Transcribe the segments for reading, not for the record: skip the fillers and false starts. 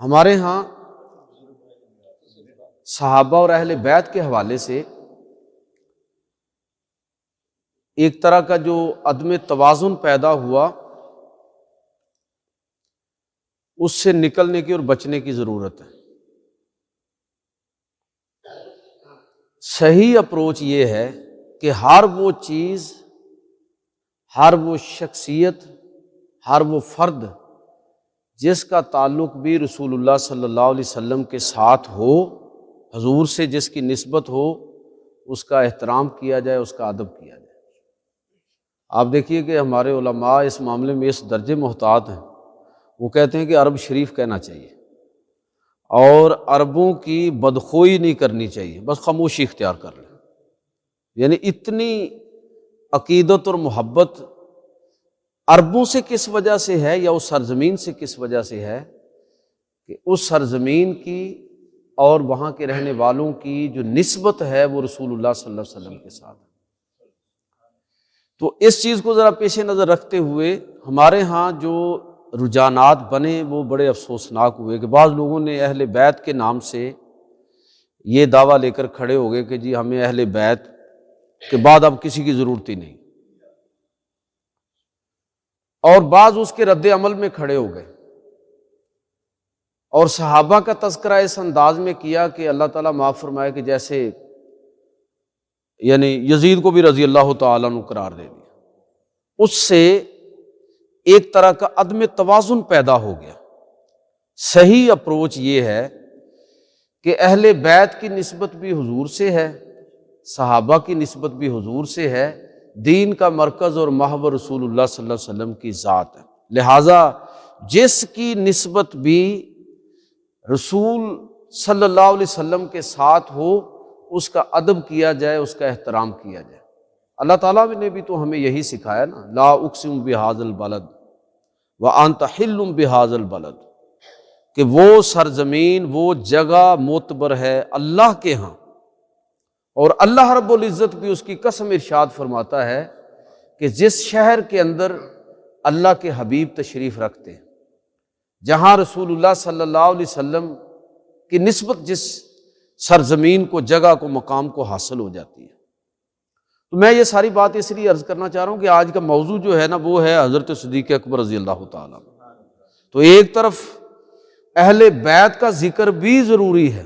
ہمارے ہاں صحابہ اور اہل بیت کے حوالے سے ایک طرح کا جو عدم توازن پیدا ہوا، اس سے نکلنے کی اور بچنے کی ضرورت ہے۔ صحیح اپروچ یہ ہے کہ ہر وہ چیز، ہر وہ شخصیت، ہر وہ فرد جس کا تعلق بھی رسول اللہ صلی اللہ علیہ وسلم کے ساتھ ہو، حضور سے جس کی نسبت ہو، اس کا احترام کیا جائے، اس کا ادب کیا جائے۔ آپ دیکھیے کہ ہمارے علماء اس معاملے میں اس درجے محتاط ہیں، وہ کہتے ہیں کہ عرب شریف کہنا چاہیے اور عربوں کی بدخوئی نہیں کرنی چاہیے، بس خاموشی اختیار کر لیں۔ یعنی اتنی عقیدت اور محبت عربوں سے کس وجہ سے ہے، یا اس سرزمین سے کس وجہ سے ہے کہ اس سرزمین کی اور وہاں کے رہنے والوں کی جو نسبت ہے وہ رسول اللہ صلی اللہ علیہ وسلم کے ساتھ ہے۔ تو اس چیز کو ذرا پیش نظر رکھتے ہوئے ہمارے ہاں جو رجحانات بنے وہ بڑے افسوسناک ہوئے کہ بعض لوگوں نے اہل بیت کے نام سے یہ دعویٰ لے کر کھڑے ہو گئے کہ جی ہمیں اہل بیت کے بعد اب کسی کی ضرورت ہی نہیں، اور بعض اس کے رد عمل میں کھڑے ہو گئے اور صحابہ کا تذکرہ اس انداز میں کیا کہ اللہ تعالیٰ معاف فرمائے کہ جیسے یعنی یزید کو بھی رضی اللہ تعالیٰ عنہ قرار دے دیا، اس سے ایک طرح کا عدم توازن پیدا ہو گیا۔ صحیح اپروچ یہ ہے کہ اہل بیت کی نسبت بھی حضور سے ہے، صحابہ کی نسبت بھی حضور سے ہے، دین کا مرکز اور محور رسول اللہ صلی اللہ علیہ وسلم کی ذات ہے، لہٰذا جس کی نسبت بھی رسول صلی اللہ علیہ وسلم کے ساتھ ہو اس کا ادب کیا جائے، اس کا احترام کیا جائے۔ اللہ تعالیٰ نے بھی تو ہمیں یہی سکھایا نا، لا اقسم بہذا البلد وانت حل بہذا البلد، کہ وہ سرزمین، وہ جگہ معتبر ہے اللہ کے ہاں، اور اللہ رب العزت بھی اس کی قسم ارشاد فرماتا ہے کہ جس شہر کے اندر اللہ کے حبیب تشریف رکھتے ہیں، جہاں رسول اللہ صلی اللہ علیہ وسلم کی نسبت جس سرزمین کو، جگہ کو، مقام کو حاصل ہو جاتی ہے۔ تو میں یہ ساری بات اس لیے عرض کرنا چاہ رہا ہوں کہ آج کا موضوع جو ہے نا وہ ہے حضرت صدیق اکبر رضی اللہ تعالیٰ۔ تو ایک طرف اہل بیت کا ذکر بھی ضروری ہے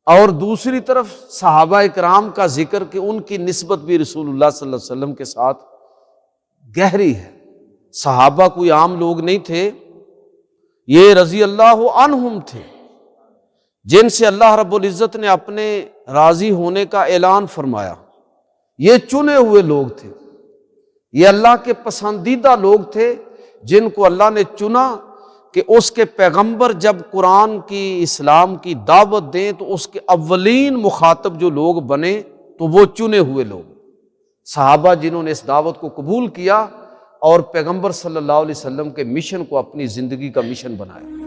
اور دوسری طرف صحابہ اکرام کا ذکر کہ ان کی نسبت بھی رسول اللہ صلی اللہ علیہ وسلم کے ساتھ گہری ہے۔ صحابہ کوئی عام لوگ نہیں تھے، یہ رضی اللہ عنہم تھے جن سے اللہ رب العزت نے اپنے راضی ہونے کا اعلان فرمایا۔ یہ چنے ہوئے لوگ تھے، یہ اللہ کے پسندیدہ لوگ تھے جن کو اللہ نے چنا کہ اس کے پیغمبر جب قرآن کی، اسلام کی دعوت دیں تو اس کے اولین مخاطب جو لوگ بنے تو وہ چنے ہوئے لوگ صحابہ، جنہوں نے اس دعوت کو قبول کیا اور پیغمبر صلی اللہ علیہ وسلم کے مشن کو اپنی زندگی کا مشن بنایا۔